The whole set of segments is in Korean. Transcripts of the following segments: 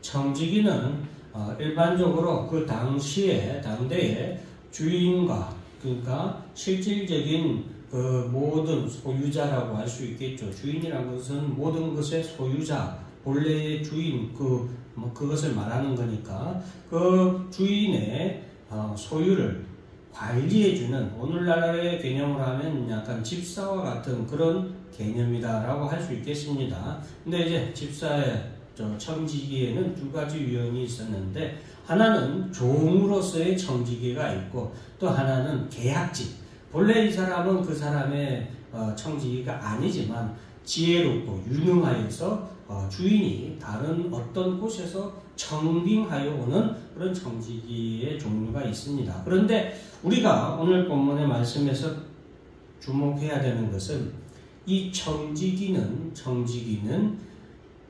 청지기는 일반적으로 그 당대의 주인과, 그러니까 실질적인 그 모든 소유자라고 할 수 있겠죠. 주인이라는 것은 모든 것의 소유자, 본래의 주인, 그것을 말하는 거니까 그 주인의 소유를 관리해주는, 오늘날의 개념으로 하면 약간 집사와 같은 그런 개념이다라고 할 수 있겠습니다. 근데 이제 집사의 청지기에는 두 가지 유형이 있었는데, 하나는 종으로서의 청지기가 있고, 또 하나는 계약직. 본래 이 사람은 그 사람의 청지기가 아니지만 지혜롭고 유능하여서 주인이 다른 어떤 곳에서 청빙하여 오는 그런 청지기의 종류가 있습니다. 그런데 우리가 오늘 본문의 말씀에서 주목해야 되는 것은 이 청지기는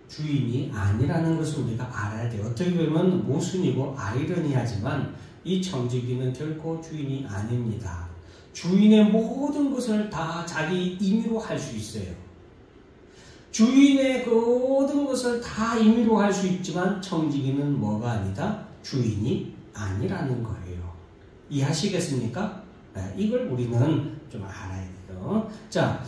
주인이 아니라는 것을 우리가 알아야 돼요. 어떻게 보면 모순이고 아이러니하지만 이 청지기는 결코 주인이 아닙니다. 주인의 모든 것을 다 자기 임의로 할 수 있어요. 주인의 그 모든 것을 다 임의로 할 수 있지만 청지기는 뭐가 아니다? 주인이 아니라는 거예요. 이해하시겠습니까? 네, 이걸 우리는 좀 알아야 돼요. 자,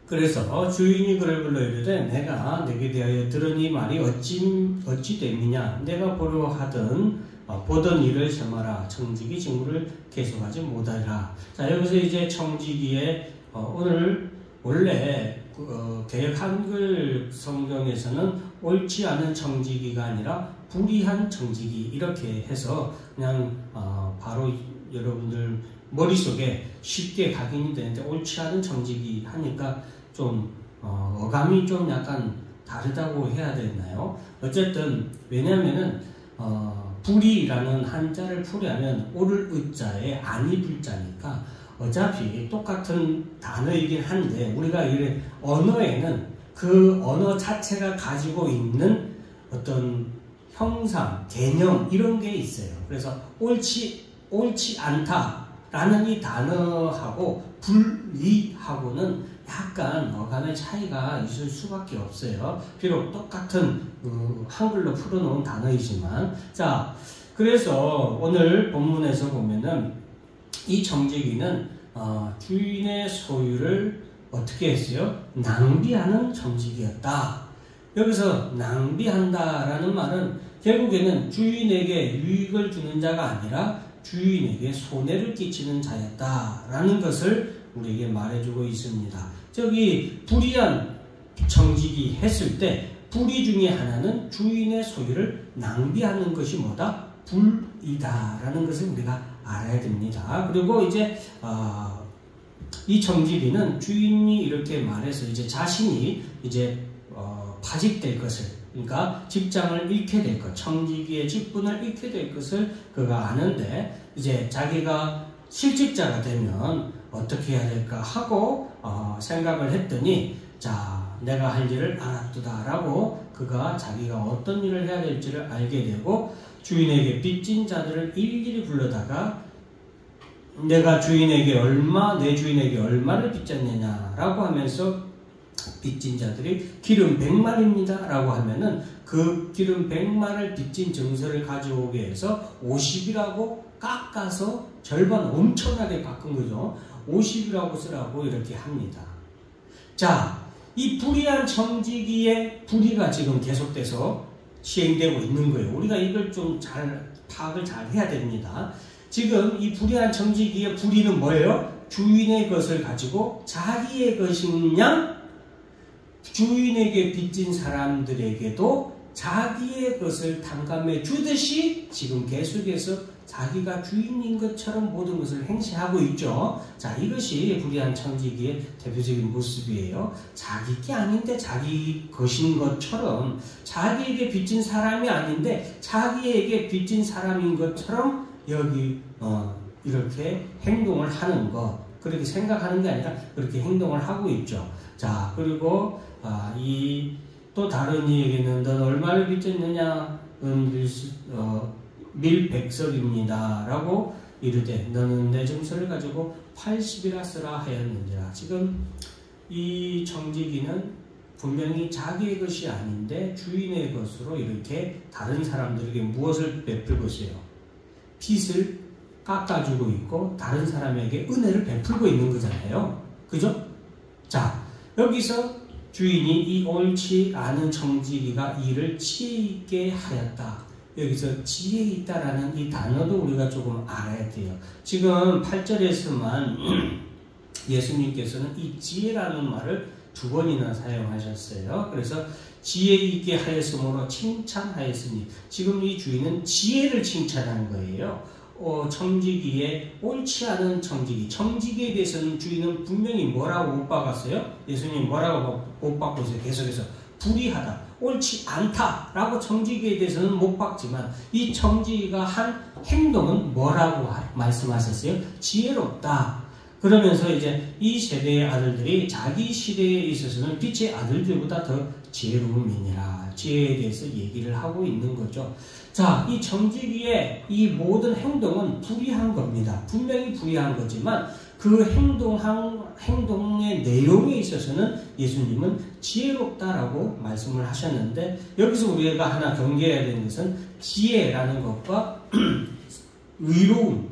그래서 주인이 그를 불러 이르되 내가 내게 대하여 들은 이 말이 어찌 됨이냐? 내가 보던 일을 sem하라. 청지기 직무를 계속하지 못하리라. 자, 여기서 이제 청지기의 원래 개역 한글 성경에서는 옳지 않은 청지기가 아니라 불의한 청지기, 이렇게 해서 그냥 바로 여러분들 머릿속에 쉽게 각인이 되는데, 옳지 않은 청지기 하니까 좀 어감이 좀 약간 다르다고 해야 되나요? 어쨌든 왜냐하면은 불의라는 한자를 풀이하면 옳을 의자에 아니 불자니까 어차피 똑같은 단어이긴 한데, 우리가 이 언어에는 그 언어 자체가 가지고 있는 어떤 형상, 개념, 이런 게 있어요. 그래서 옳지 않다라는 이 단어하고 불의하고는 약간 어감의 차이가 있을 수밖에 없어요. 비록 똑같은 한글로 풀어놓은 단어이지만. 자, 그래서 오늘 본문에서 보면은 이 청지기는 주인의 소유를 어떻게 했어요? 낭비하는 청지기였다. 여기서 낭비한다라는 말은 결국에는 주인에게 유익을 주는 자가 아니라 주인에게 손해를 끼치는 자였다라는 것을 우리에게 말해주고 있습니다. 저기 불의한 청지기 했을 때 불의 중에 하나는 주인의 소유를 낭비하는 것이 뭐다? 불이다라는 것을 우리가 알아야 됩니다. 그리고 이제 이 청지기는 주인이 이렇게 말해서 이제 자신이 이제 파직될 것을, 그러니까 직장을 잃게 될 것, 청지기의 직분을 잃게 될 것을 그가 아는데, 이제 자기가 실직자가 되면 어떻게 해야 될까 하고 생각을 했더니, 자, 내가 할 일을 알았도다 라고 그가 자기가 어떤 일을 해야 될지를 알게 되고, 주인에게 빚진 자들을 일일이 불러다가 내 주인에게 얼마를 빚졌느냐 라고 하면서, 빚진 자들이 기름 100마리입니다 라고 하면은 그 기름 100마리를 빚진 증서를 가져오게 해서 50이라고 깎아서 절반 엄청나게 깎은 거죠. 50이라고 쓰라고 이렇게 합니다. 자, 이 불의한 청지기의 불의가 지금 계속돼서 시행되고 있는 거예요. 우리가 이걸 좀 파악을 잘 해야 됩니다. 지금 이 불의한 청지기의 불의는 뭐예요? 주인의 것을 가지고 자기의 것인 양 주인에게 빚진 사람들에게도 자기의 것을 탕감해 주듯이 지금 계속해서 자기가 주인인 것처럼 모든 것을 행시하고 있죠. 자, 이것이 불의한 청지기의 대표적인 모습이에요. 자기 게 아닌데 자기 것인 것처럼, 자기에게 빚진 사람이 아닌데 자기에게 빚진 사람인 것처럼 이렇게 행동을 하는 것, 그렇게 생각하는 게 아니라 그렇게 행동을 하고 있죠. 자, 그리고 또 다른 이에게는 넌 얼마를 빚졌느냐? 밀백석입니다 라고 이르되 너는 내 증서를 가지고 80이라 쓰라 하였느니라. 지금 이 청지기는 분명히 자기의 것이 아닌데 주인의 것으로 이렇게 다른 사람들에게 무엇을 베풀고 있어요? 빚을 깎아주고 있고 다른 사람에게 은혜를 베풀고 있는 거잖아요. 그죠? 자, 여기서 주인이 이 옳지 않은 청지기가 이를 지혜 있게 하였다. 여기서 지혜 있다라는 이 단어도 우리가 조금 알아야 돼요. 지금 8절에서만 예수님께서는 이 지혜라는 말을 2번이나 사용하셨어요. 그래서 지혜 있게 하였으므로 칭찬하였으니, 지금 이 주인은 지혜를 칭찬한 거예요. 청지기에 옳지 않은 청지기에 대해서는 주인은 분명히 뭐라고 못 박았어요? 예수님 뭐라고 못 박고 있어요? 계속해서 불의하다, 옳지 않다 라고 청지기에 대해서는 못 박지만, 이 청지기가 한 행동은 뭐라고 말씀하셨어요? 지혜롭다. 그러면서 이제 이 세대의 아들들이 자기 시대에 있어서는 빛의 아들들보다 더 지혜로움이니라, 지혜에 대해서 얘기를 하고 있는 거죠. 자, 이 청지기의 이 모든 행동은 불의한 겁니다. 분명히 불의한 거지만 그 행동의 내용에 있어서는 예수님은 지혜롭다라고 말씀을 하셨는데, 여기서 우리가 하나 경계해야 되는 것은 지혜라는 것과 의로움,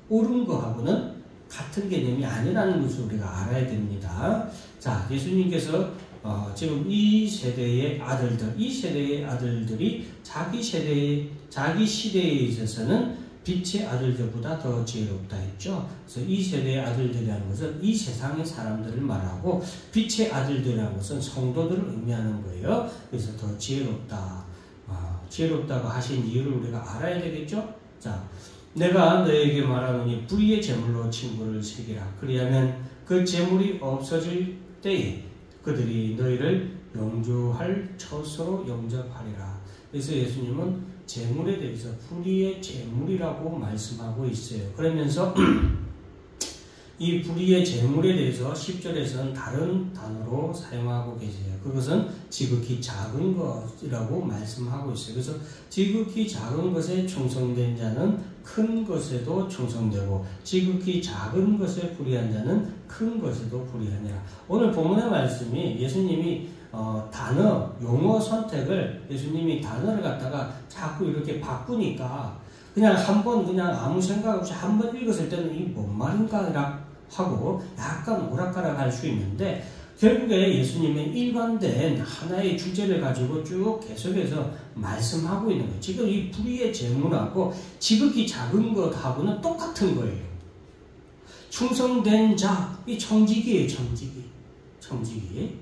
옳은 거하고는 같은 개념이 아니라는 것을 우리가 알아야 됩니다. 자, 예수님께서 지금 이 세대의 아들들이 자기 시대에 있어서는 빛의 아들들보다 더 지혜롭다 했죠. 그래서 이 세대의 아들들이라는 것은 이 세상의 사람들을 말하고, 빛의 아들들이라는 것은 성도들을 의미하는 거예요. 그래서 더 지혜롭다. 지혜롭다고 하신 이유를 우리가 알아야 되겠죠. 자, 내가 너에게 말하노니 불의의 제물로 친구를 새기라. 그리하면 그 제물이 없어질 때에 그들이 너희를 영주할 처소로 영접하리라. 그래서 예수님은 제물에 대해서 불의의 제물이라고 말씀하고 있어요. 그러면서 이 불의의 제물에 대해서 10절에서는 다른 단어로 사용하고 계세요. 그것은 지극히 작은 것이라고 말씀하고 있어요. 그래서 지극히 작은 것에 충성된 자는 큰 것에도 충성되고, 지극히 작은 것에 불의한 자는 큰 것에도 불의하니라. 오늘 본문의 말씀이 예수님이 용어 선택을, 예수님이 단어를 갖다가 자꾸 이렇게 바꾸니까 그냥 그냥 아무 생각 없이 한 번 읽었을 때는 이게 뭔 말인가 하고 약간 오락가락 할 수 있는데, 결국에 예수님의 일관된 하나의 주제를 가지고 쭉 계속해서 말씀하고 있는 거예요. 지금 이 불의의 제물하고 지극히 작은 것하고는 똑같은 거예요. 충성된 자, 이 청지기예요. 청지기.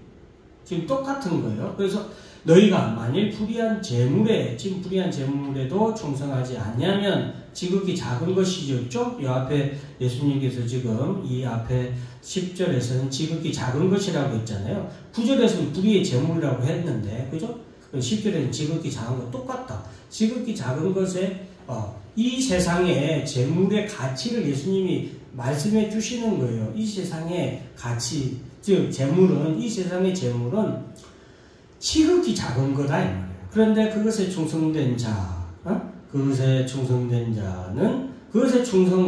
지금 똑같은 거예요. 그래서 너희가 만일 불의한 제물에도 충성하지 않냐면 지극히 작은 것이죠. 이 앞에 예수님께서 지금 이 앞에 10절에서는 지극히 작은 것이라고 했잖아요. 9절에서는 불의의 제물이라고 했는데, 그죠? 10절에는 지극히 작은 것 똑같다. 지극히 작은 것에 이 세상의 제물의 가치를 예수님이 말씀해 주시는 거예요. 이 세상의 가치, 즉 이 세상의 제물은 지극히 작은 거다 이 말이에요. 그런데 그것에 충성된 자는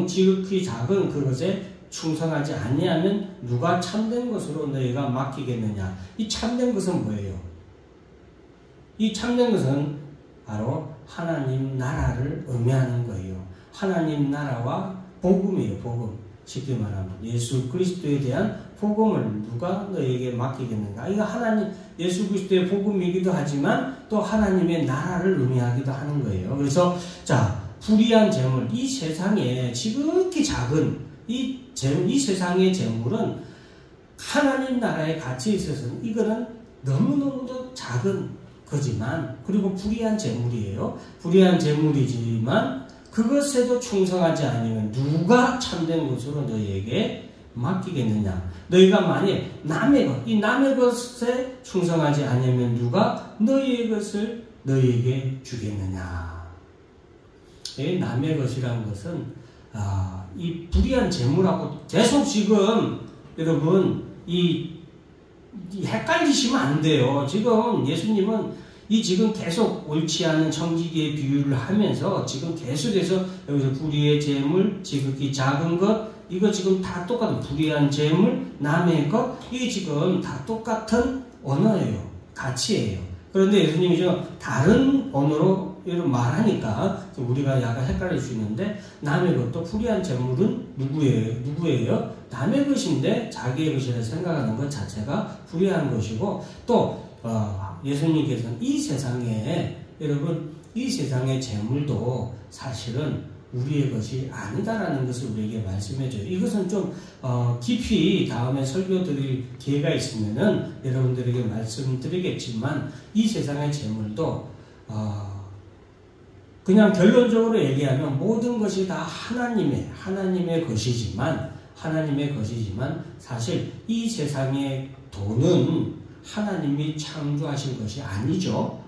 지극히 작은 그것에 충성하지 아니하면 누가 참된 것으로 너희가 맡기겠느냐. 이 참된 것은 뭐예요? 이 참된 것은 바로 하나님 나라를 의미하는 거예요. 하나님 나라와 복음이에요. 복음. 쉽게 말하면 예수 그리스도에 대한 복음을 누가 너에게 맡기겠는가. 이거 예수 그리스도의 복음이기도 하지만 또 하나님의 나라를 의미하기도 하는 거예요. 그래서 불의한 재물, 이 세상에 지극히 작은 이 세상의 재물은 하나님 나라의 가치에 있어서는 이거는 너무너무도 작은 거지만, 그리고 불의한 재물이에요. 불의한 재물이지만 그것에도 충성하지 않으면 누가 참된 것으로 너희에게 맡기겠느냐. 너희가 만일 남의 것에 충성하지 않으면 누가 너희의 것을 너희에게 주겠느냐. 이 남의 것이라는 것은 이 불의한 재물하고 계속 지금 여러분 헷갈리시면 안 돼요. 지금 예수님은 지금 계속 옳지 않은 청지기의 비유를 하면서 지금 계속해서 여기서 불의의 재물, 지극히 작은 것, 이거 지금 다 똑같은 불의한 재물, 남의 것, 이게 지금 다 똑같은 언어예요. 가치예요. 그런데 예수님이 좀 다른 언어로 이런 말하니까 우리가 약간 헷갈릴 수 있는데, 남의 것도 불의한 재물은 누구예요? 남의 것인데 자기의 것이라 생각하는 것 자체가 불의한 것이고, 또 예수님께서는 이 세상에, 여러분, 이 세상의 재물도 사실은 우리의 것이 아니다라는 것을 우리에게 말씀해줘요. 이것은 좀 깊이 다음에 설교드릴 기회가 있으면은 여러분들에게 말씀드리겠지만, 이 세상의 재물도 그냥 결론적으로 얘기하면 모든 것이 다 하나님의 것이지만 사실 이 세상의 돈은 하나님이 창조하신 것이 아니죠.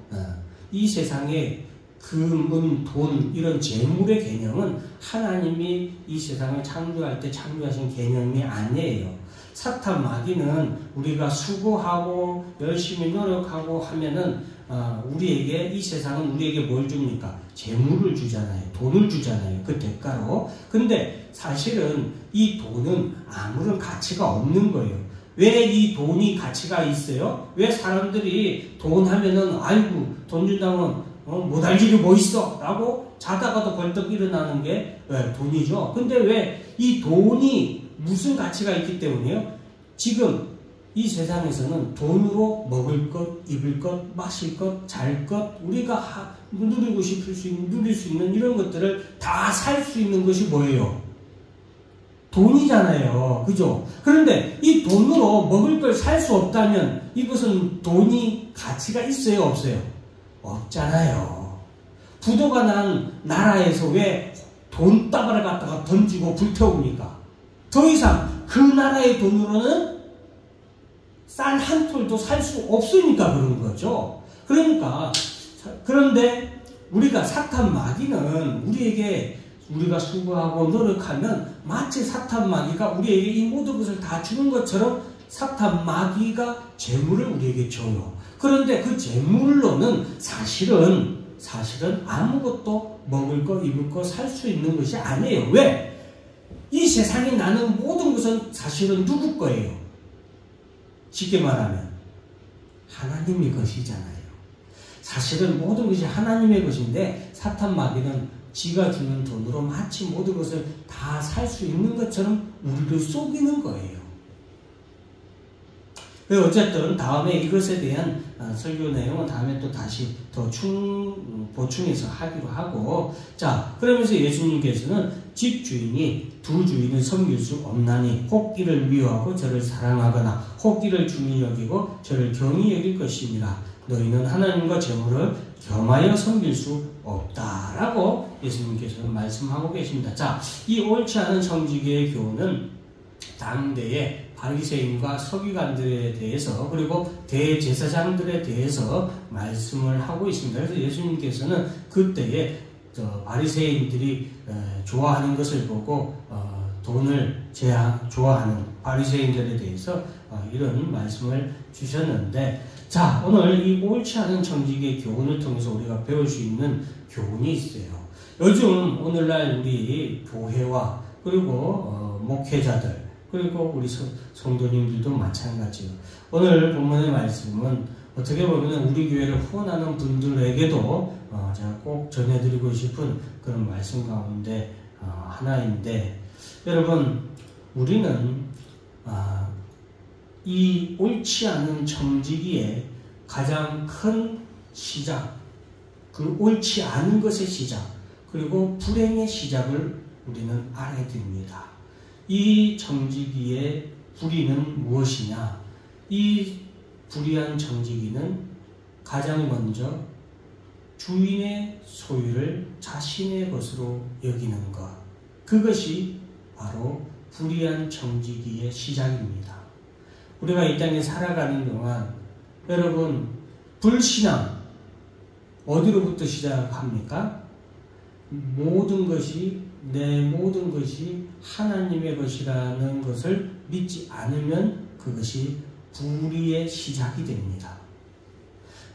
이 세상의 금은, 돈, 이런 재물의 개념은 하나님이 이 세상을 창조할 때 창조하신 개념이 아니에요. 사탄 마귀는 우리가 수고하고 열심히 노력하고 하면은 우리에게, 이 세상은 우리에게 뭘 줍니까? 재물을 주잖아요. 돈을 주잖아요. 그 대가로. 근데 사실은 이 돈은 아무런 가치가 없는 거예요. 왜 이 돈이 가치가 있어요? 왜 사람들이 돈 하면은 아이고 돈 준다면 못할 일이 뭐 있어? 라고 자다가도 벌떡 일어나는 게 돈이죠. 근데 왜 이 돈이 무슨 가치가 있기 때문이에요? 지금 이 세상에서는 돈으로 먹을 것, 입을 것, 마실 것, 잘 것, 우리가 누리고 싶을 수 있는, 누릴 수 있는 이런 것들을 다 살 수 있는 것이 뭐예요? 돈이잖아요. 그죠? 그런데 이 돈으로 먹을 걸 살 수 없다면 이것은 돈이 가치가 있어요? 없어요? 없잖아요. 부도가 난 나라에서 왜 돈다발을 갖다가 던지고 불태웁니까? 더 이상 그 나라의 돈으로는 쌀 한 톨도 살 수 없으니까 그런 거죠. 그런데 우리가 사탄 마귀는 우리가 수고하고 노력하면 마치 사탄 마귀가 우리에게 이 모든 것을 다 주는 것처럼 사탄 마귀가 재물을 우리에게 줘요. 그런데 그 재물로는 사실은 아무것도 먹을 거, 입을 거, 살 수 있는 것이 아니에요. 왜? 이 세상에 나는 모든 것은 사실은 누구 거예요? 쉽게 말하면 하나님의 것이잖아요. 사실은 모든 것이 하나님의 것인데 사탄 마귀는 지가 주는 돈으로 마치 모든 것을 다 살 수 있는 것처럼 우리를 속이는 거예요. 어쨌든 다음에 이것에 대한 설교 내용은 다음에 또 다시 더 보충해서 하기로 하고, 자, 그러면서 예수님께서는 집주인이 두 주인을 섬길 수 없나니 혹 이를 미워하고 저를 사랑하거나 혹 이를 중히 여기고 저를 경히 여길 것입니다. 너희는 하나님과 재물을 겸하여 섬길 수 없다라고 예수님께서는 말씀하고 계십니다. 자, 이 옳지 않은 성지계의 교훈은 당대의 바리새인과 서기관들에 대해서, 그리고 대제사장들에 대해서 말씀을 하고 있습니다. 그래서 예수님께서는 그때에 바리새인들이 좋아하는 것을 보고 돈을 좋아하는 바리새인들에 대해서 이런 말씀을 주셨는데, 자, 오늘 이 옳지 않은 정직의 교훈을 통해서 우리가 배울 수 있는 교훈이 있어요. 요즘 오늘날 우리 교회와 그리고 목회자들, 그리고 우리 성도님들도 마찬가지예요. 오늘 본문의 말씀은 어떻게 보면 우리 교회를 후원하는 분들에게도 제가 꼭 전해드리고 싶은 그런 말씀 가운데 하나인데, 여러분, 우리는 이 옳지 않은 정직의 가장 큰 시작, 그 옳지 않은 것의 시작, 그리고 불행의 시작을 우리는 알아야 됩니다. 이 정직이의 불의는 무엇이냐? 이 불의한 정직이는 가장 먼저 주인의 소유를 자신의 것으로 여기는 것, 그것이 바로 불의한 정직이의 시작입니다. 우리가 이 땅에 살아가는 동안 여러분, 불신앙 어디로부터 시작합니까? 내 모든 것이 하나님의 것이라는 것을 믿지 않으면 그것이 불의의 시작이 됩니다.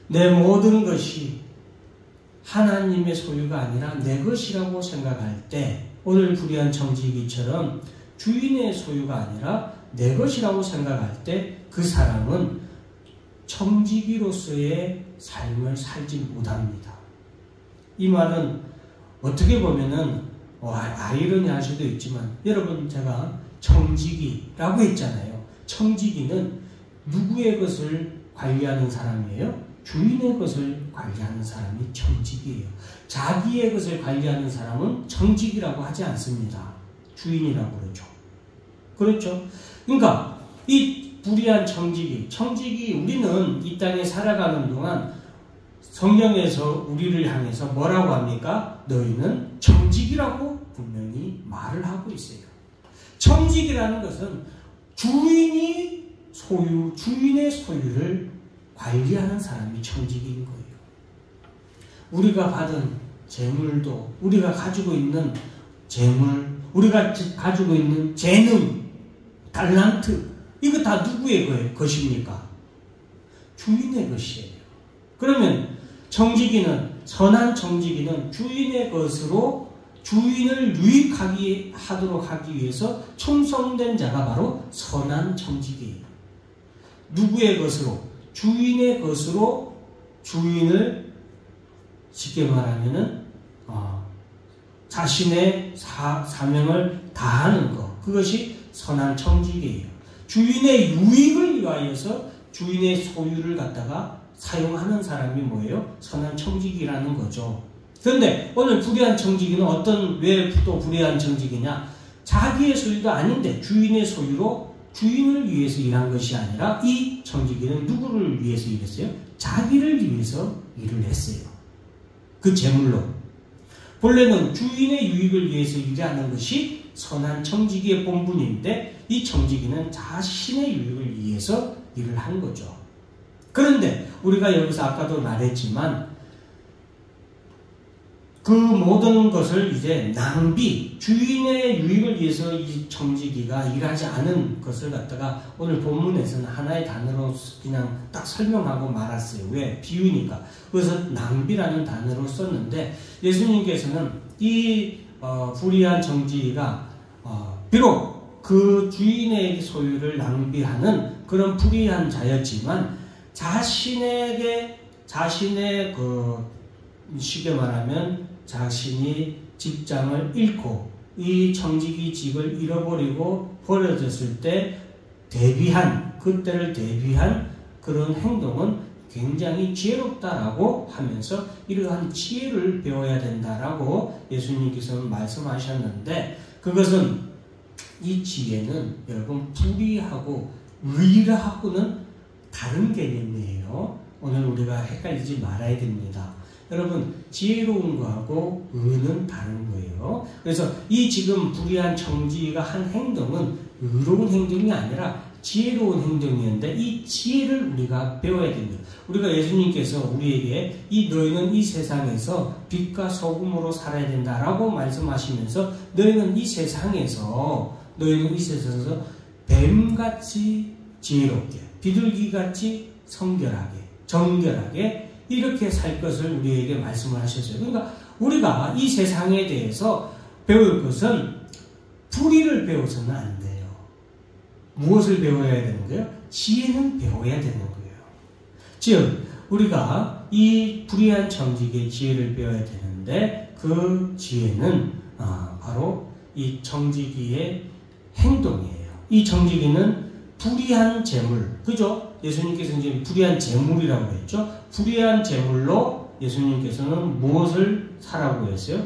내 모든 것이 하나님의 소유가 아니라 내 것이라고 생각할 때, 오늘 불의한 정직이처럼 주인의 소유가 아니라 내 것이라고 생각할 때 그 사람은 청지기로서의 삶을 살지 못합니다. 이 말은 어떻게 보면은 아이러니할 수도 있지만 여러분 제가 청지기라고 했잖아요. 청지기는 누구의 것을 관리하는 사람이에요? 주인의 것을 관리하는 사람이 청지기예요. 자기의 것을 관리하는 사람은 청지기라고 하지 않습니다. 주인이라고 그러죠. 그렇죠? 그러니까 이 불의한 청지기 우리는 이 땅에 살아가는 동안 성경에서 우리를 향해서 뭐라고 합니까? 너희는 청지기라고 분명히 말을 하고 있어요. 청지기라는 것은 주인의 소유를 관리하는 사람이 청지기인 거예요. 우리가 받은 재물도, 우리가 가지고 있는 재물, 우리가 가지고 있는 재능, 달란트, 이거 다 누구의 것입니까? 주인의 것이에요. 그러면 선한 청지기는 주인의 것으로 주인을 유익하도록 하기 위해서 충성된 자가 바로 선한 청지기예요. 누구의 것으로? 주인의 것으로 주인을 쉽게 말하면은 자신의 사명을 다하는 것, 그것이 선한 청지기예요. 주인의 유익을 위하여서 주인의 소유를 갖다가 사용하는 사람이 뭐예요? 선한 청지기라는 거죠. 그런데 오늘 불의한 청지기는 왜 또 불의한 청지기냐? 자기의 소유가 아닌데 주인의 소유로 주인을 위해서 일한 것이 아니라 이 청지기는 누구를 위해서 일했어요? 자기를 위해서 일을 했어요. 그 재물로. 본래는 주인의 유익을 위해서 일하는 것이 선한 청지기의 본분인데 이 청지기는 자신의 유익을 위해서 일을 한 거죠. 그런데 우리가 여기서 아까도 말했지만 그 모든 것을 이제 주인의 유익을 위해서 이 청지기가 일하지 않은 것을 갖다가 오늘 본문에서는 하나의 단어로 그냥 딱 설명하고 말았어요. 왜? 비유니까. 그래서 낭비라는 단어로 썼는데 예수님께서는 이 불의한 청지기가 비록 그 주인의 소유를 낭비하는 그런 불의한 자였지만 자신의 쉽게 말하면 자신이 직장을 잃고 이 청지기직을 잃어버리고 버려졌을 때 그때를 대비한 그런 행동은 굉장히 지혜롭다라고 하면서 이러한 지혜를 배워야 된다라고 예수님께서는 말씀하셨는데 그것은 이 지혜는 여러분 불의하고 의라하고는 다른 개념이에요. 오늘 우리가 헷갈리지 말아야 됩니다. 여러분 지혜로운 거하고 의는 다른 거예요. 그래서 이 지금 불의한 청지기가 한 행동은 의로운 행동이 아니라 지혜로운 행동이었는데 이 지혜를 우리가 배워야 됩니다. 우리가 예수님께서 우리에게 너희는 이 세상에서 빛과 소금으로 살아야 된다라고 말씀하시면서 너희는 이 세상에서 뱀같이 지혜롭게 비둘기같이 정결하게 이렇게 살 것을 우리에게 말씀을 하셨어요. 그러니까 우리가 이 세상에 대해서 배울 것은 불의를 배워서는 안 돼요. 무엇을 배워야 되는 거예요? 지혜는 배워야 되는 거예요. 즉 우리가 이 불의한 청지기의 지혜를 배워야 되는데 그 지혜는 바로 이 청지기의 행동이에요. 이 청지기는 불의한 재물, 그죠? 예수님께서는 지금 불의한 재물이라고 했죠? 불의한 재물로 예수님께서는 무엇을 사라고 했어요?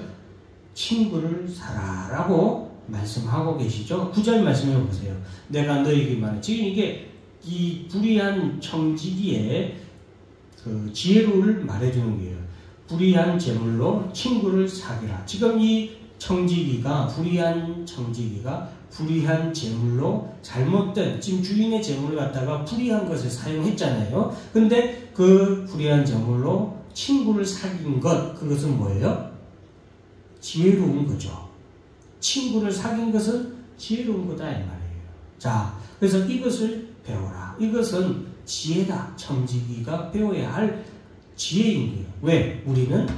친구를 사라라고 말씀하고 계시죠? 9절 말씀해 보세요. 내가 너에게 말해. 지금 이게 이 불의한 청지기의 그 지혜를 말해주는 거예요. 불의한 재물로 친구를 사귀라. 지금 이 불의한 청지기가 불의한 재물로 잘못된 지금 주인의 재물을 갖다가 불의한 것을 사용했잖아요. 근데 그 불의한 재물로 친구를 사귄 그것은 뭐예요? 지혜로운 거죠. 친구를 사귄 것은 지혜로운 거다 이 말이에요. 자, 그래서 이것을 배워라. 이것은 지혜다. 청지기가 배워야 할 지혜인 거예요. 왜? 우리는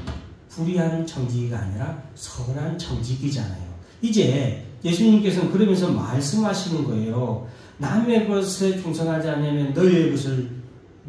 불의한 청지기가 아니라 선한 청지기잖아요. 이제 예수님께서는 그러면서 말씀하시는 거예요. 남의 것에 충성하지 않으면 너의 것을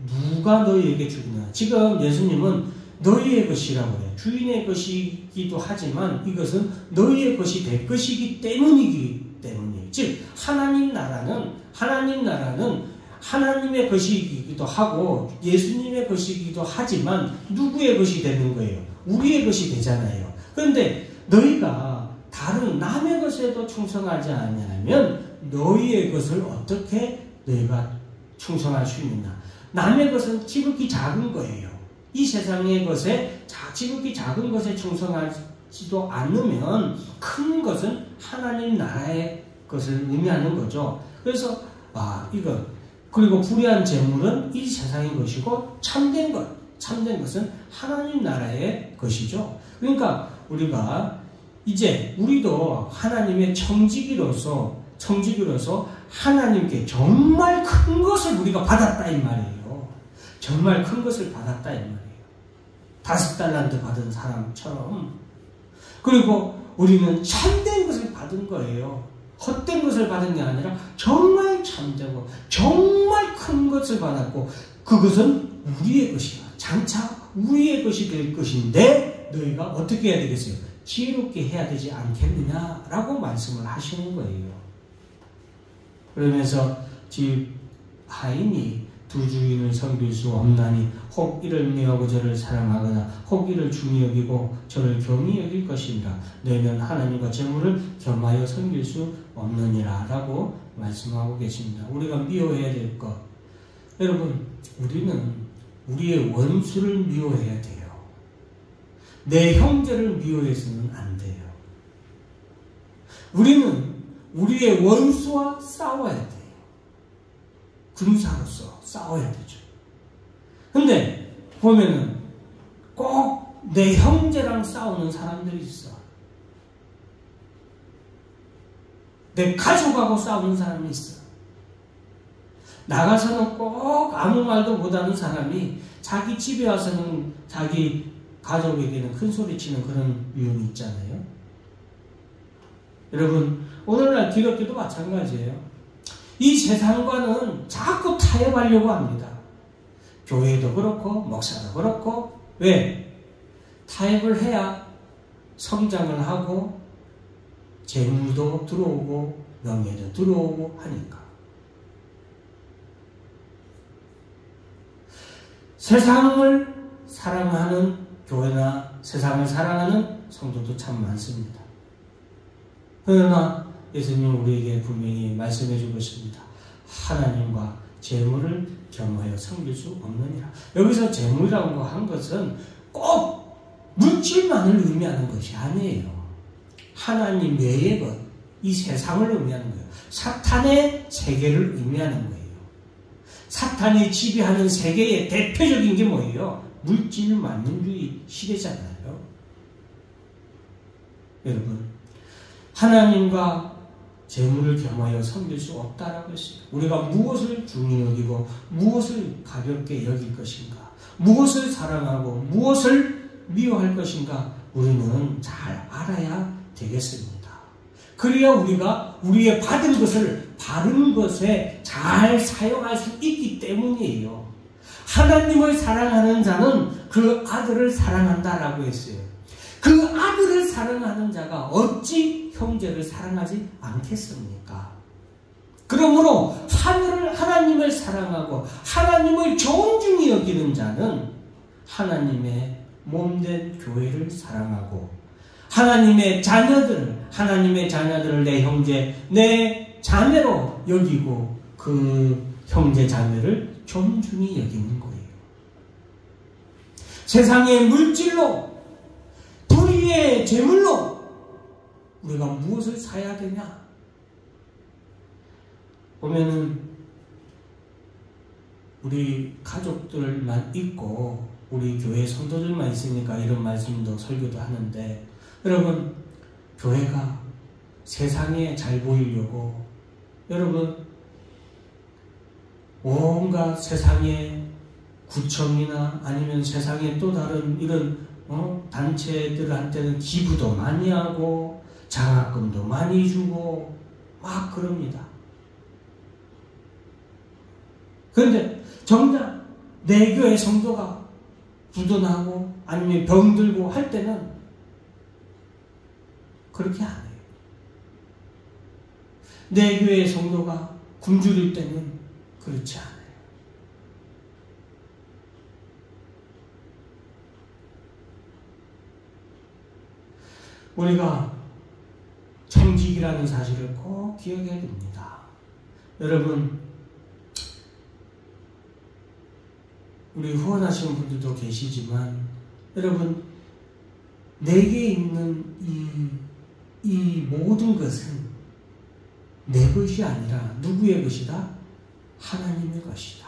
누가 너희에게 주느냐. 지금 예수님은 너희의 것이라고 해요. 주인의 것이기도 하지만 이것은 너희의 것이 될 것이기 때문이기 때문이에요. 즉 하나님 나라는 하나님의 것이기도 하고 예수님의 것이기도 하지만 누구의 것이 되는 거예요? 우리의 것이 되잖아요. 그런데 너희가 다른 남의 것에도 충성하지 않으면 너희의 것을 어떻게 너희가 충성할 수 있느냐. 남의 것은 지극히 작은 거예요. 이 세상의 것에 지극히 작은 것에 충성하지도 않으면 큰 것은 하나님 나라의 것을 의미하는 거죠. 그래서 이거 그리고 불의한 재물은 이 세상의 것이고 참된 것은 하나님 나라의 것이죠. 그러니까 우리가 이제 우리도 하나님의 청지기로서 하나님께 정말 큰 것을 우리가 받았다 이 말이에요. 정말 큰 것을 받았다 이 말이에요. 5달란트 받은 사람처럼. 그리고 우리는 참된 것을 받은 거예요. 헛된 것을 받은 게 아니라 정말 참되고 정말 큰 것을 받았고 그것은 우리의 것이야. 장차 우리의 것이 될 것인데 너희가 어떻게 해야 되겠어요? 지혜롭게 해야 되지 않겠느냐라고 말씀을 하시는 거예요. 그러면서 집 하인이 두 주인을 섬길 수 없나니 혹 이를 미워하고 저를 사랑하거나 혹 이를 중히 여기고 저를 경히 여길 것이니라. 너희는 하나님과 재물을 겸하여 섬길 수 없느니라 라고 말씀하고 계십니다. 우리가 미워해야 될 것, 여러분 우리는 우리의 원수를 미워해야 돼요. 내 형제를 미워해서는 안 돼요. 우리는 우리의 원수와 싸워야 돼요. 군사로서 싸워야 되죠. 근데 보면은 꼭 내 형제랑 싸우는 사람들이 있어. 내 가족하고 싸우는 사람이 있어. 나가서는 꼭 아무 말도 못하는 사람이 자기 집에 와서는 자기 가족에게는 큰 소리치는 그런 유형이 있잖아요. 여러분 오늘날 기독교도 마찬가지예요. 이 세상과는 자꾸 타협하려고 합니다. 교회도 그렇고 목사도 그렇고. 왜? 타협을 해야 성장을 하고 재물도 들어오고 명예도 들어오고 하니까. 세상을 사랑하는 교회나 세상을 사랑하는 성도도 참 많습니다. 그러나 예수님은 우리에게 분명히 말씀해 주고 있습니다. 하나님과 재물을 겸하여 섬길 수 없느니라. 여기서 재물이라고 한 것은 꼭 물질만을 의미하는 것이 아니에요. 하나님 외의 것, 이 세상을 의미하는 거예요. 사탄의 세계를 의미하는 거예요. 사탄이 지배하는 세계의 대표적인 게 뭐예요? 물질 만능주의 시대잖아요. 여러분, 하나님과 재물을 겸하여 섬길 수 없다라고 했습니다. 우리가 무엇을 중히 여기고 무엇을 가볍게 여길 것인가, 무엇을 사랑하고 무엇을 미워할 것인가 우리는 잘 알아야 되겠습니다. 그래야 우리가 우리의 받은 것을 바른 것에 잘 사용할 수 있기 때문이에요. 하나님을 사랑하는 자는 그 아들을 사랑한다라고 했어요. 그 아들을 사랑하는 자가 어찌 형제를 사랑하지 않겠습니까? 그러므로 하나님을 사랑하고 하나님을 존중히 여기는 자는 하나님의 몸된 교회를 사랑하고 하나님의 자녀들을 내 형제, 내 자매로 여기고 그 형제 자매를 존중히 여기는 거예요. 세상의 물질로, 불의의 재물로 우리가 무엇을 사야 되냐? 보면은 우리 가족들만 있고 우리 교회 성도들만 있으니까 이런 말씀도 설교도 하는데, 여러분 교회가 세상에 잘 보이려고 여러분 온갖 세상의 구청이나 아니면 세상의 또 다른 이런 단체들한테는 기부도 많이 하고 장학금도 많이 주고 막 그럽니다. 그런데 정작 내 교회 성도가 부도나고 아니면 병들고 할 때는 그렇게 안 해요. 내 교회 성도가 굶주릴 때는 그렇지 않아요. 우리가 정직이라는 사실을 꼭 기억해야 됩니다. 여러분, 우리 후원하시는 분들도 계시지만, 여러분, 내게 있는 이 모든 것은 내 것이 아니라 누구의 것이다? 하나님의 것이다.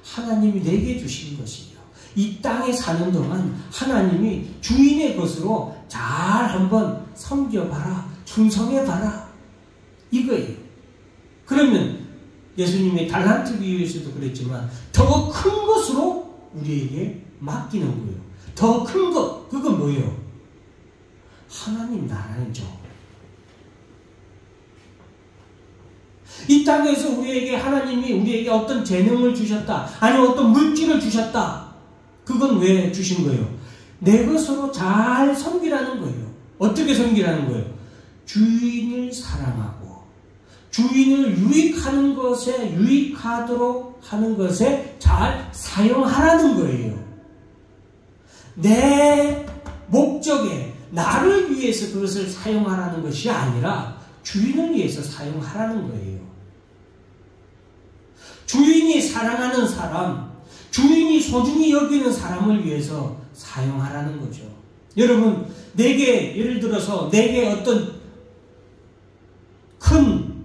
하나님이 내게 주신 것이요. 이 땅에 사는 동안 하나님이 주인의 것으로 잘 한번 섬겨봐라, 충성해봐라, 이거예요. 그러면 예수님의 달란트 비유에서도 그랬지만 더 큰 것으로 우리에게 맡기는 거예요. 더 큰 것, 그건 뭐예요? 하나님 나라죠. 이 땅에서 우리에게 하나님이 우리에게 어떤 재능을 주셨다, 아니면 어떤 물질을 주셨다. 그건 왜 주신 거예요? 내 것으로 잘 섬기라는 거예요. 어떻게 섬기라는 거예요? 주인을 사랑하고 주인을 유익하는 것에, 유익하도록 하는 것에 잘 사용하라는 거예요. 내 목적에, 나를 위해서 그것을 사용하라는 것이 아니라 주인을 위해서 사용하라는 거예요. 주인이 사랑하는 사람, 주인이 소중히 여기는 사람을 위해서 사용하라는 거죠. 여러분, 내게, 예를 들어서 내게 어떤 큰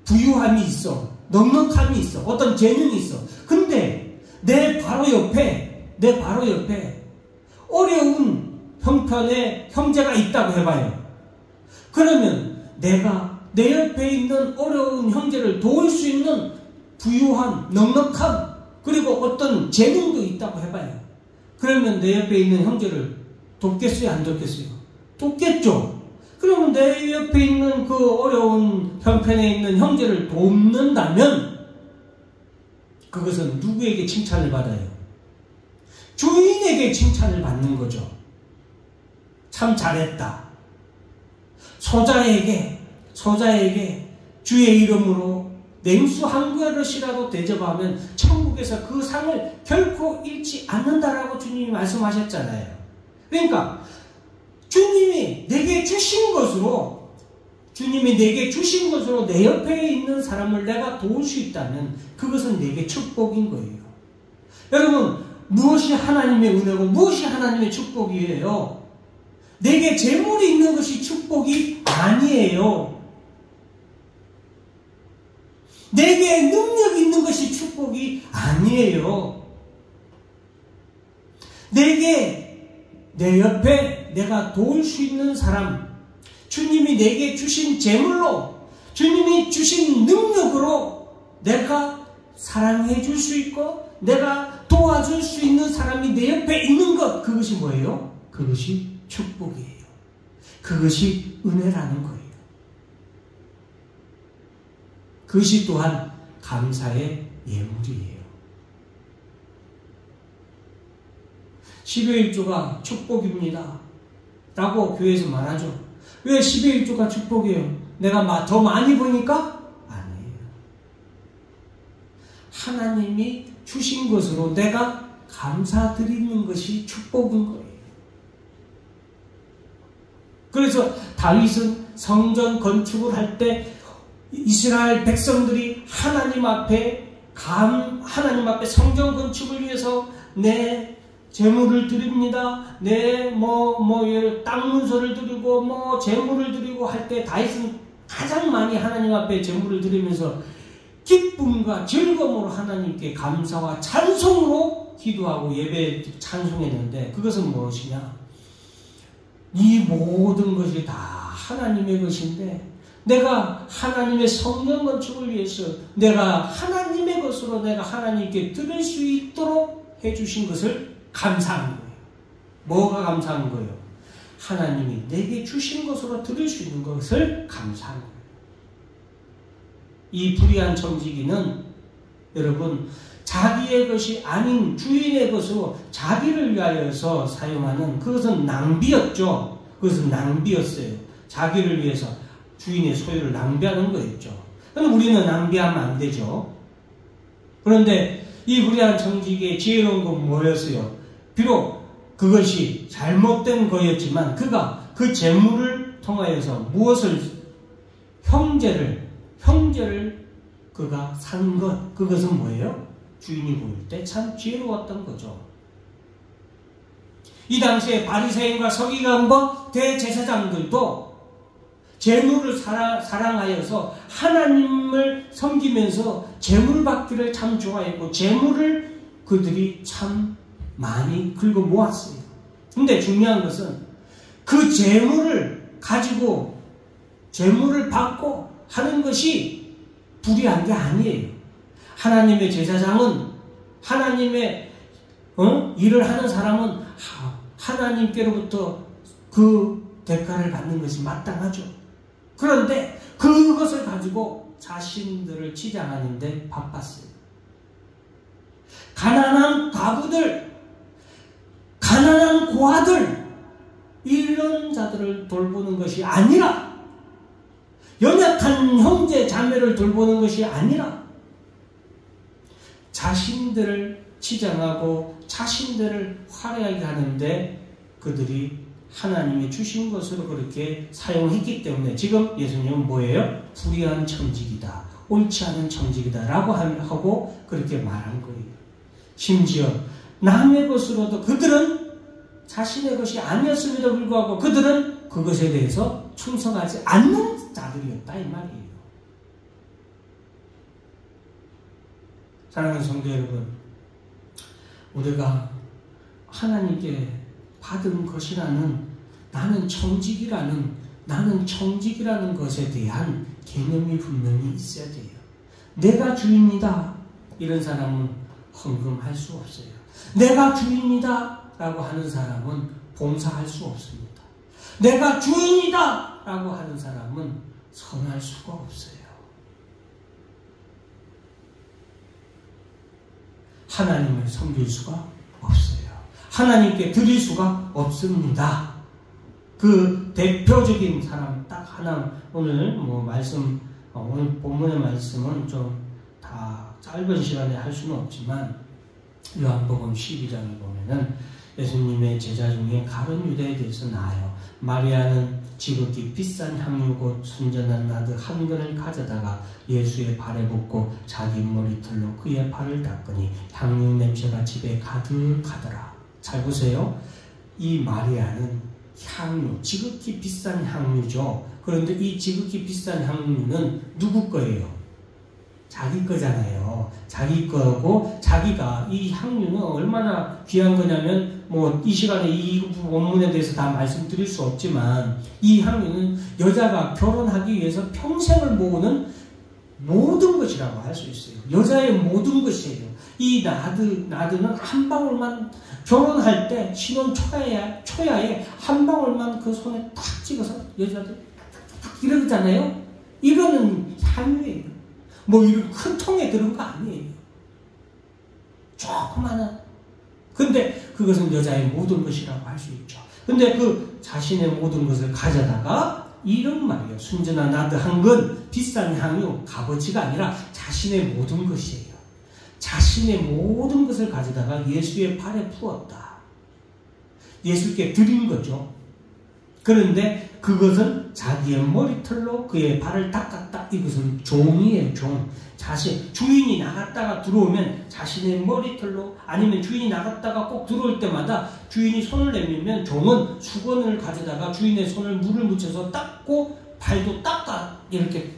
부유함이 있어, 넉넉함이 있어, 어떤 재능이 있어. 근데 내 바로 옆에 어려운 형편의 형제가 있다고 해봐요. 그러면 내가 내 옆에 있는 어려운 형제를 도울 수 있는 부유함, 넉넉함, 그리고 어떤 재능도 있다고 해봐요. 그러면 내 옆에 있는 형제를 돕겠어요? 안 돕겠어요? 돕겠죠. 그러면 내 옆에 있는 그 어려운 형편에 있는 형제를 돕는다면 그것은 누구에게 칭찬을 받아요? 주인에게 칭찬을 받는 거죠. 참 잘했다. 소자에게 주의 이름으로 냉수 한 그릇이라도 대접하면 천국에서 그 상을 결코 잃지 않는다라고 주님이 말씀하셨잖아요. 그러니까 주님이 내게 주신 것으로 내 옆에 있는 사람을 내가 도울 수 있다면 그것은 내게 축복인 거예요. 여러분, 무엇이 하나님의 은혜고 무엇이 하나님의 축복이에요? 내게 재물이 있는 것이 축복이 아니에요. 내게 능력이 있는 것이 축복이 아니에요. 내 옆에 내가 도울 수 있는 사람, 주님이 내게 주신 재물로, 주님이 주신 능력으로 내가 사랑해 줄 수 있고 내가 도와줄 수 있는 사람이 내 옆에 있는 것, 그것이 뭐예요? 그것이 축복이에요. 그것이 은혜라는 거예요. 그것이 또한 감사의 예물이에요. 10여1조가 축복입니다 라고 교회에서 말하죠. 왜 10여1조가 축복이에요? 내가 더 많이 보니까? 아니에요. 하나님이 주신 것으로 내가 감사드리는 것이 축복인 거예요. 그래서 다윗은 성전 건축을 할 때 이스라엘 백성들이 하나님 앞에 성전 건축을 위해서 내 재물을 드립니다. 내 땅 문서를 드리고 재물을 드리고 할 때 다윗은 가장 많이 하나님 앞에 재물을 드리면서 기쁨과 즐거움으로 하나님께 감사와 찬송으로 기도하고 예배 찬송했는데, 그것은 무엇이냐? 이 모든 것이 다 하나님의 것인데 내가 하나님의 성전 건축을 위해서 내가 하나님의 것으로 내가 하나님께 드릴 수 있도록 해주신 것을 감사하는 거예요. 뭐가 감사한 거예요? 하나님이 내게 주신 것으로 드릴 수 있는 것을 감사하는 거예요. 이 불의한 청지기는 여러분, 자기의 것이 아닌 주인의 것으로 자기를 위하여서 사용하는 그것은 낭비였죠. 그것은 낭비였어요. 자기를 위해서 주인의 소유를 낭비하는 거였죠. 그런데 우리는 낭비하면 안 되죠. 그런데 이 불의한 청지기의 지혜로운 건 뭐였어요? 비록 그것이 잘못된 거였지만 그가 그 재물을 통하여서 무엇을 형제를 그가 산 것, 그것은 뭐예요? 주인이 보일 때 참 지혜로웠던 거죠. 이 당시에 바리새인과 서기관과 대제사장들도 재물을 사랑하여서 하나님을 섬기면서 재물 받기를 참 좋아했고 재물을 그들이 참 많이 긁어 모았어요. 근데 중요한 것은 그 재물을 가지고 재물을 받고 하는 것이 불의한 게 아니에요. 하나님의 제사장은 하나님의 일을 하는 사람은 하나님께로부터 그 대가를 받는 것이 마땅하죠. 그런데 그것을 가지고 자신들을 치장하는데 바빴어요. 가난한 가부들, 가난한 고아들, 이런 자들을 돌보는 것이 아니라, 연약한 형제 자매를 돌보는 것이 아니라 자신들을 치장하고 자신들을 화려하게 하는데 그들이 하나님이 주신 것으로 그렇게 사용했기 때문에 지금 예수님은 뭐예요? 불의한 청지기다, 옳지 않은 청지기다 라고 하고 그렇게 말한 거예요. 심지어 남의 것으로도 그들은 자신의 것이 아니었음에도 불구하고 그들은 그것에 대해서 충성하지 않는 자들이었다 이 말이에요. 사랑하는 성도 여러분, 우리가 하나님께 받은 것이라는 나는 청직이라는 것에 대한 개념이 분명히 있어야 돼요. 내가 주인이다 이런 사람은 헌금할 수 없어요. 내가 주인이다 라고 하는 사람은 봉사할 수 없습니다. 내가 주인이다 라고 하는 사람은 선할 수가 없어요. 하나님을 섬길 수가 없어요. 하나님께 드릴 수가 없습니다. 그 대표적인 사람 딱 하나, 오늘 오늘 본문의 말씀은 좀 다 짧은 시간에 할 수는 없지만 요한복음 12장에 보면은 예수님의 제자 중에 가룟 유다에 대해서 나와요. 마리아는 지극히 비싼 향유 곧 순전한 나드 한 근을 가져다가 예수의 발에 붓고 자기 머리털로 그의 발을 닦으니 향유 냄새가 집에 가득하더라. 잘 보세요. 이 마리아는 향유, 지극히 비싼 향유죠. 그런데 이 지극히 비싼 향유는 누구 거예요? 자기 거잖아요. 자기 거고 자기가 이 향유는 얼마나 귀한 거냐면 이 시간에 이 원문에 대해서 다 말씀드릴 수 없지만 이 향유는 여자가 결혼하기 위해서 평생을 모으는 모든 것이라고 할 수 있어요. 여자의 모든 것이에요. 이 나드는 한 방울만 결혼할 때 신혼 초야에 한 방울만 그 손에 탁 찍어서 여자들 탁 이러잖아요. 이거는 향유예요. 이런 큰 통에 들은 거 아니에요. 조그마한. 근데 그것은 여자의 모든 것이라고 할 수 있죠. 근데 그 자신의 모든 것을 가져다가 이런 말이에요. 순전한 나드 한 근, 비싼 향유, 값어치가 아니라 자신의 모든 것이에요. 자신의 모든 것을 가져다가 예수의 발에 부었다. 예수께 드린 거죠. 그런데 그것은 자기의 머리털로 그의 발을 닦았다. 이것은 종이에요, 종. 주인이 나갔다가 들어오면 자신의 머리털로, 아니면 주인이 나갔다가 꼭 들어올 때마다 주인이 손을 내밀면 종은 수건을 가져다가 주인의 손을 물을 묻혀서 닦고 발도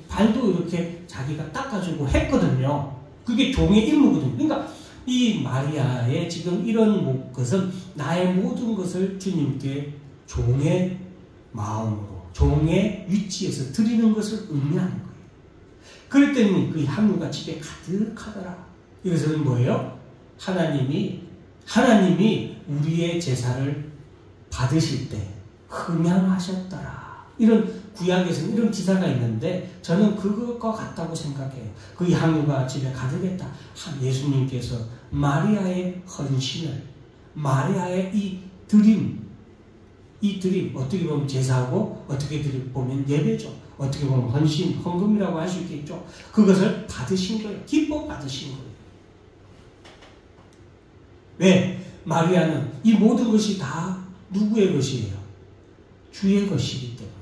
발도 이렇게 자기가 닦아주고 했거든요. 그게 종의 임무거든요. 그러니까 이 마리아의 지금 이런 것은 나의 모든 것을 주님께 종의 마음으로, 종의 위치에서 드리는 것을 의미하는 거예요. 그럴 때는 그 향유가 집에 가득하더라. 이것은 뭐예요? 하나님이 우리의 제사를 받으실 때 흠양하셨더라. 이런 구약에서는 이런 기사가 있는데 저는 그것과 같다고 생각해요. 그 향유가 집에 가득했다. 예수님께서 마리아의 헌신을, 마리아의 이 드림 어떻게 보면 제사하고 어떻게 보면 예배죠. 어떻게 보면 헌신, 헌금이라고 할 수 있겠죠. 그것을 받으신 거예요. 기뻐 받으신 거예요. 왜? 마리아는 이 모든 것이 다 누구의 것이에요? 주의 것이기 때문에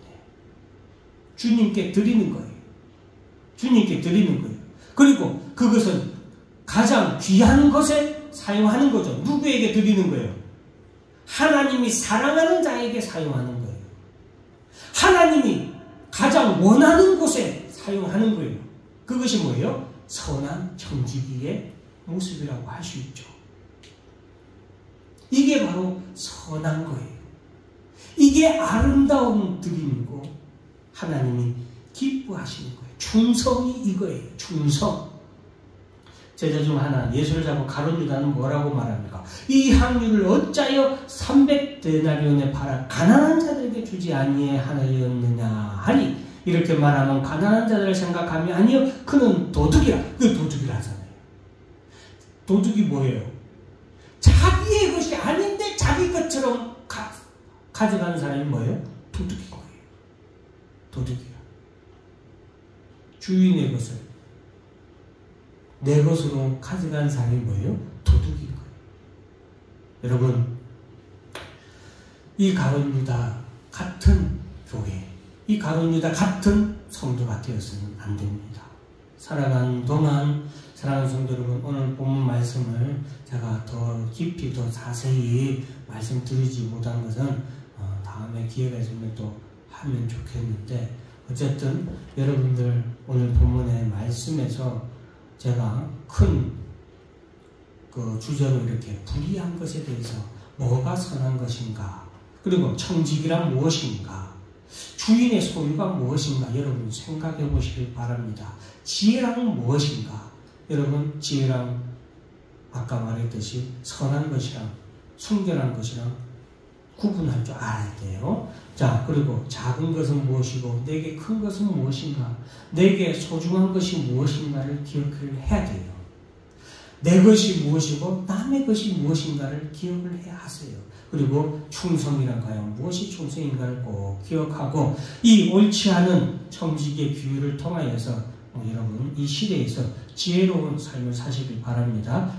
주님께 드리는 거예요. 주님께 드리는 거예요. 그리고 그것은 가장 귀한 것에 사용하는 거죠. 누구에게 드리는 거예요? 하나님이 사랑하는 자에게 사용하는 거예요. 하나님이 가장 원하는 곳에 사용하는 거예요. 그것이 뭐예요? 선한 청지기의 모습이라고 할 수 있죠. 이게 바로 선한 거예요. 이게 아름다운 드림이고 하나님이 기뻐하시는 거예요. 충성이 이거예요. 충성. 제자 중 하나 예수를 잡고 가룟 유다는 뭐라고 말합니까? 이 향유를 어찌하여 300데나리온에 팔아 가난한 자들에게 주지 아니하였느냐 하니, 이렇게 말하면 가난한 자들을 생각하며 아니요 그는 도둑이라. 그 도둑이라 하잖아요. 도둑이 뭐예요? 자기의 것이 아닌데 자기 것처럼 가져가는 사람이 뭐예요? 도둑인 거예요. 도둑이야. 주인의 것을 내 것으로 가져간 사람이 뭐예요? 도둑인 거예요. 여러분, 이 가룟 유다 같은 교회, 이 가룟 유다 같은 성도가 되어서는 안 됩니다. 살아가는 동안 사랑하는 성도 여러분, 오늘 본문 말씀을 제가 더 깊이 더 자세히 말씀드리지 못한 것은 다음에 기회가 있으면 또 하면 좋겠는데, 어쨌든 여러분들 오늘 본문의 말씀에서 제가 큰 그 주제로 이렇게 불의한 것에 대해서 뭐가 선한 것인가, 그리고 청지기란 무엇인가, 주인의 소유가 무엇인가 여러분 생각해 보시길 바랍니다. 지혜란 무엇인가? 여러분, 지혜란 아까 말했듯이 선한 것이랑 순결한 것이랑 구분할 줄 알아야 돼요. 자, 그리고 작은 것은 무엇이고 내게 큰 것은 무엇인가, 내게 소중한 것이 무엇인가를 기억을 해야 돼요. 내 것이 무엇이고 남의 것이 무엇인가를 기억을 해야 하세요. 그리고 충성이란 과연 무엇이 충성인가를 꼭 기억하고, 이 옳지 않은 청지기의 비유를 통하여서 여러분 이 시대에서 지혜로운 삶을 사시길 바랍니다.